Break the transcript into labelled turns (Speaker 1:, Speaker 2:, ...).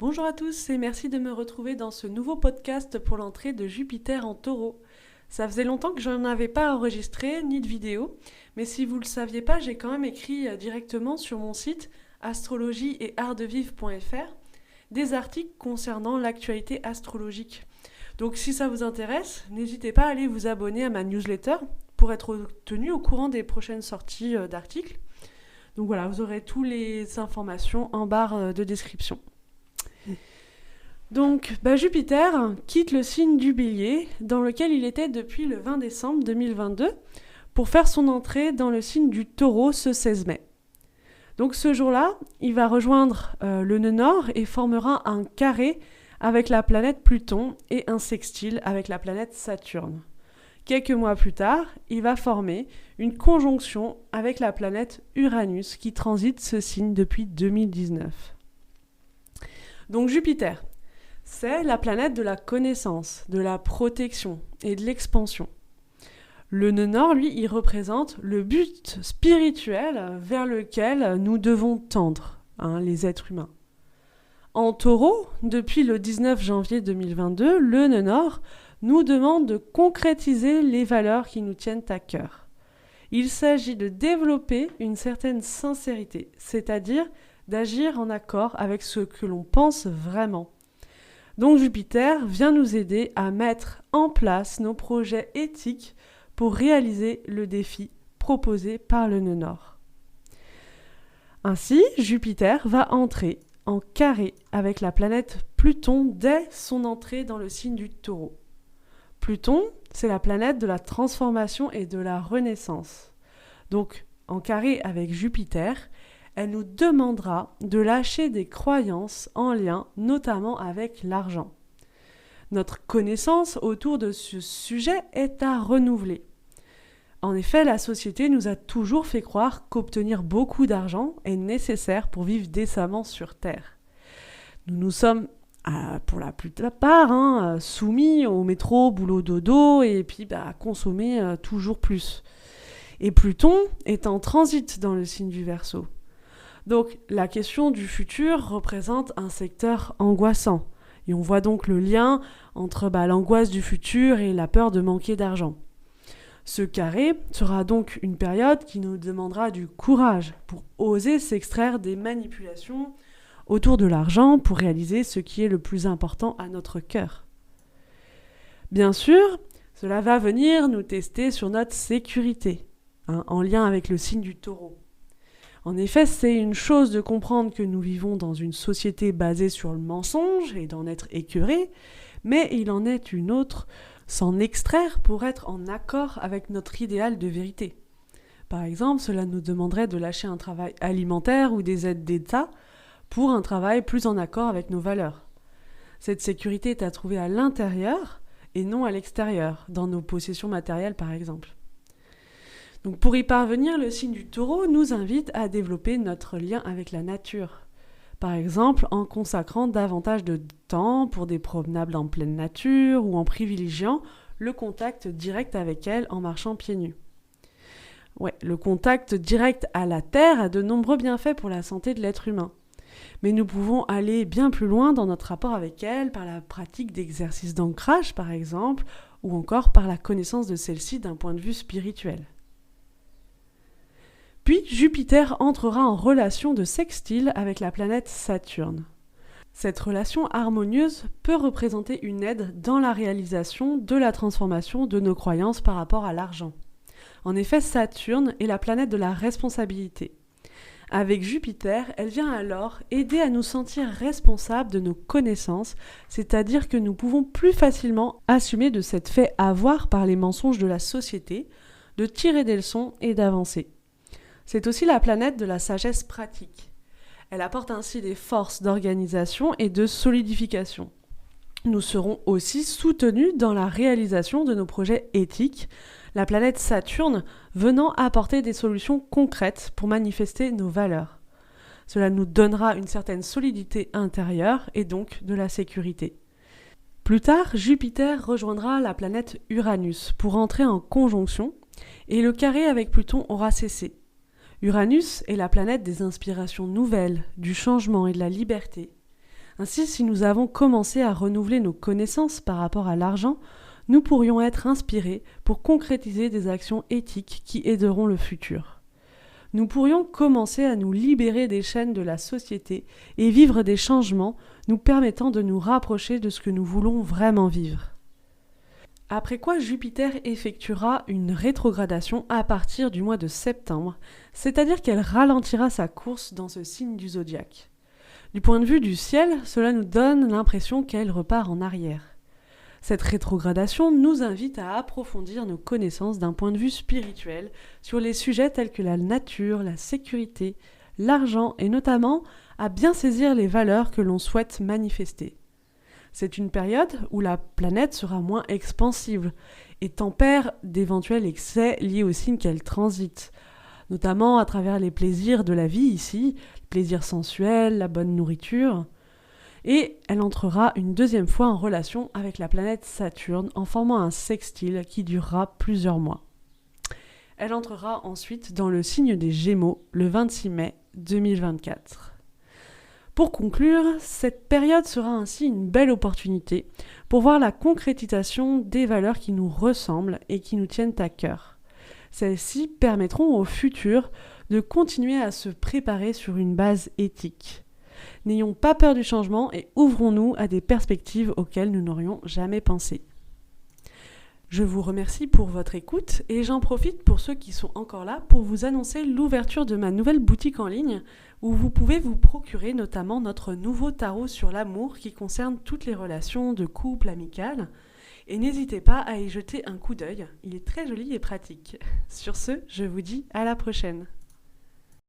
Speaker 1: Bonjour à tous et merci de me retrouver dans ce nouveau podcast pour l'entrée de Jupiter en Taureau. Ça faisait longtemps que je n'en avais pas enregistré ni de vidéo, mais si vous ne le saviez pas, j'ai quand même écrit directement sur mon site astrologie et artdevivre.fr des articles concernant l'actualité astrologique. Donc si ça vous intéresse, n'hésitez pas à aller vous abonner à ma newsletter pour être tenu au courant des prochaines sorties d'articles. Donc voilà, vous aurez toutes les informations en barre de description. Donc, Jupiter quitte le signe du Bélier, dans lequel il était depuis le 20 décembre 2022, pour faire son entrée dans le signe du Taureau ce 16 mai. Donc ce jour-là, il va rejoindre le nœud nord et formera un carré avec la planète Pluton et un sextile avec la planète Saturne. Quelques mois plus tard, il va former une conjonction avec la planète Uranus qui transite ce signe depuis 2019. Donc Jupiter, c'est la planète de la connaissance, de la protection et de l'expansion. Le nœud nord, lui, il représente le but spirituel vers lequel nous devons tendre, les êtres humains. En Taureau, depuis le 19 janvier 2022, le nœud nord nous demande de concrétiser les valeurs qui nous tiennent à cœur. Il s'agit de développer une certaine sincérité, c'est-à-dire d'agir en accord avec ce que l'on pense vraiment. Donc Jupiter vient nous aider à mettre en place nos projets éthiques pour réaliser le défi proposé par le nœud nord. Ainsi, Jupiter va entrer en carré avec la planète Pluton dès son entrée dans le signe du Taureau. Pluton, c'est la planète de la transformation et de la renaissance. Donc, en carré avec Jupiter, elle nous demandera de lâcher des croyances en lien notamment avec l'argent. Notre connaissance autour de ce sujet est à renouveler. En effet, la société nous a toujours fait croire qu'obtenir beaucoup d'argent est nécessaire pour vivre décemment sur Terre. Nous nous sommes, pour la plupart, soumis au métro, boulot, dodo et puis à consommer toujours plus. Et Pluton est en transit dans le signe du Verseau. Donc la question du futur représente un secteur angoissant. Et on voit donc le lien entre l'angoisse du futur et la peur de manquer d'argent. Ce carré sera donc une période qui nous demandera du courage pour oser s'extraire des manipulations autour de l'argent pour réaliser ce qui est le plus important à notre cœur. Bien sûr, cela va venir nous tester sur notre sécurité, en lien avec le signe du Taureau. En effet, c'est une chose de comprendre que nous vivons dans une société basée sur le mensonge et d'en être écœuré, mais il en est une autre s'en extraire pour être en accord avec notre idéal de vérité. Par exemple, cela nous demanderait de lâcher un travail alimentaire ou des aides d'État pour un travail plus en accord avec nos valeurs. Cette sécurité est à trouver à l'intérieur et non à l'extérieur, dans nos possessions matérielles par exemple. Donc pour y parvenir, le signe du Taureau nous invite à développer notre lien avec la nature. Par exemple, en consacrant davantage de temps pour des promenades en pleine nature ou en privilégiant le contact direct avec elle en marchant pieds nus. Le contact direct à la terre a de nombreux bienfaits pour la santé de l'être humain. Mais nous pouvons aller bien plus loin dans notre rapport avec elle par la pratique d'exercices d'ancrage par exemple, ou encore par la connaissance de celle-ci d'un point de vue spirituel. Puis Jupiter entrera en relation de sextile avec la planète Saturne. Cette relation harmonieuse peut représenter une aide dans la réalisation de la transformation de nos croyances par rapport à l'argent. En effet, Saturne est la planète de la responsabilité. Avec Jupiter, elle vient alors aider à nous sentir responsables de nos connaissances, c'est-à-dire que nous pouvons plus facilement assumer de s'être fait avoir par les mensonges de la société, de tirer des leçons et d'avancer. C'est aussi la planète de la sagesse pratique. Elle apporte ainsi des forces d'organisation et de solidification. Nous serons aussi soutenus dans la réalisation de nos projets éthiques, la planète Saturne venant apporter des solutions concrètes pour manifester nos valeurs. Cela nous donnera une certaine solidité intérieure et donc de la sécurité. Plus tard, Jupiter rejoindra la planète Uranus pour entrer en conjonction et le carré avec Pluton aura cessé. Uranus est la planète des inspirations nouvelles, du changement et de la liberté. Ainsi, si nous avons commencé à renouveler nos connaissances par rapport à l'argent, nous pourrions être inspirés pour concrétiser des actions éthiques qui aideront le futur. Nous pourrions commencer à nous libérer des chaînes de la société et vivre des changements nous permettant de nous rapprocher de ce que nous voulons vraiment vivre. Après quoi Jupiter effectuera une rétrogradation à partir du mois de septembre, c'est-à-dire qu'elle ralentira sa course dans ce signe du zodiaque. Du point de vue du ciel, cela nous donne l'impression qu'elle repart en arrière. Cette rétrogradation nous invite à approfondir nos connaissances d'un point de vue spirituel sur les sujets tels que la nature, la sécurité, l'argent et notamment à bien saisir les valeurs que l'on souhaite manifester. C'est une période où la planète sera moins expansive et tempère d'éventuels excès liés au signe qu'elle transite, notamment à travers les plaisirs de la vie ici, les plaisirs sensuels, la bonne nourriture. Et elle entrera une deuxième fois en relation avec la planète Saturne en formant un sextile qui durera plusieurs mois. Elle entrera ensuite dans le signe des Gémeaux le 26 mai 2024. Pour conclure, cette période sera ainsi une belle opportunité pour voir la concrétisation des valeurs qui nous ressemblent et qui nous tiennent à cœur. Celles-ci permettront au futur de continuer à se préparer sur une base éthique. N'ayons pas peur du changement et ouvrons-nous à des perspectives auxquelles nous n'aurions jamais pensé. Je vous remercie pour votre écoute et j'en profite pour ceux qui sont encore là pour vous annoncer l'ouverture de ma nouvelle boutique en ligne où vous pouvez vous procurer notamment notre nouveau tarot sur l'amour qui concerne toutes les relations de couple amicales. Et n'hésitez pas à y jeter un coup d'œil, il est très joli et pratique. Sur ce, je vous dis à la prochaine.